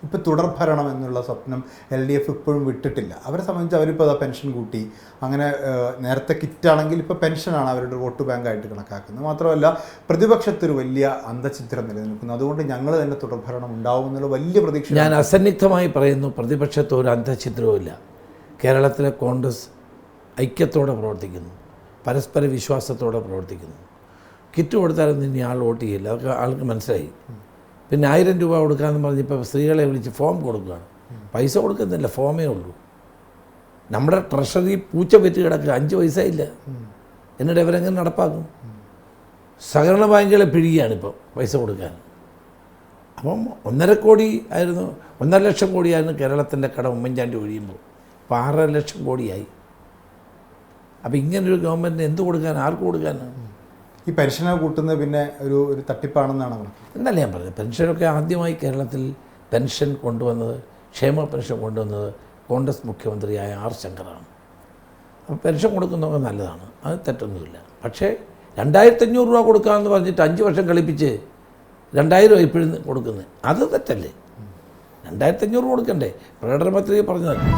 ഇപ്പോൾ തുടർഭരണം എന്നുള്ള സ്വപ്നം LDF ഇപ്പോഴും വിട്ടിട്ടില്ല. അവരെ സംബന്ധിച്ച് അവരിപ്പോൾ അതാ പെൻഷൻ കൂട്ടി, അങ്ങനെ നേരത്തെ കിറ്റാണെങ്കിൽ ഇപ്പോൾ പെൻഷനാണ് അവരുടെ വോട്ട് ബാങ്കായിട്ട് കണക്കാക്കുന്നത്. മാത്രമല്ല പ്രതിപക്ഷത്തൊരു വലിയ അന്തഛിദ്രം നിലനിൽക്കുന്നു. അതുകൊണ്ട് ഞങ്ങൾ തന്നെ തുടർഭരണം ഉണ്ടാവും എന്നുള്ള വലിയ പ്രതീക്ഷ. ഞാൻ അസന്നിഗ്ധമായി പറയുന്നു, പ്രതിപക്ഷത്ത് ഒരു അന്തഛിദ്രവും ഇല്ല. കേരളത്തിലെ കോൺഗ്രസ് ഐക്യത്തോടെ പ്രവർത്തിക്കുന്നു, പരസ്പര വിശ്വാസത്തോടെ പ്രവർത്തിക്കുന്നു. കിറ്റ് കൊടുത്താലൊന്നും ഇനി ആൾ വോട്ട് ചെയ്യില്ല, അതൊക്കെ ആൾക്ക് മനസ്സിലായി. പിന്നെ 1000 രൂപ കൊടുക്കാമെന്ന് പറഞ്ഞപ്പോൾ സ്ത്രീകളെ വിളിച്ച് ഫോം കൊടുക്കുകയാണ്. പൈസ കൊടുക്കുന്നില്ല, ഫോമേ ഉള്ളൂ. നമ്മുടെ ട്രഷറി പൂച്ച പെറ്റ് കിടക്കുക, 5 പൈസ ഇല്ല. എന്നിട്ട് ഇവരെങ്ങനെ നടപ്പാക്കും? സഹകരണ ബാങ്കുകളെ പിഴിയുകയാണിപ്പോൾ പൈസ കൊടുക്കാൻ. അപ്പം 1.5 കോടി ആയിരുന്നു, 1.5 ലക്ഷം കോടിയായിരുന്നു കേരളത്തിൻ്റെ കടം ഉമ്മൻചാണ്ടി ഒഴിയുമ്പോൾ. ഇപ്പോൾ 6.5 ലക്ഷം കോടിയായി. അപ്പോൾ ഇങ്ങനൊരു ഗവൺമെൻറ്റിന് എന്ത് കൊടുക്കാൻ, ആർക്ക് കൊടുക്കാനാണ്? ഈ പെൻഷനെ കൂട്ടുന്നത് പിന്നെ ഒരു തട്ടിപ്പാണെന്നാണ് എന്നല്ല ഞാൻ പറഞ്ഞത്. പെൻഷനൊക്കെ ആദ്യമായി കേരളത്തിൽ പെൻഷൻ കൊണ്ടുവന്നത്, ക്ഷേമ പെൻഷൻ കൊണ്ടുവന്നത് കോൺഗ്രസ് മുഖ്യമന്ത്രിയായ R. ശങ്കറാണ്. അപ്പോൾ പെൻഷൻ കൊടുക്കുന്നതൊക്കെ നല്ലതാണ്, അത് തെറ്റൊന്നുമില്ല. പക്ഷേ 2500 രൂപ കൊടുക്കാമെന്ന് പറഞ്ഞിട്ട് 5 വർഷം കളിപ്പിച്ച് 2000 ഇപ്പോഴും കൊടുക്കുന്നത്, അത് തെറ്റല്ലേ? 2500 കൊടുക്കണ്ടേ? പ്രകടന പത്രിക പറഞ്ഞതല്ലേ.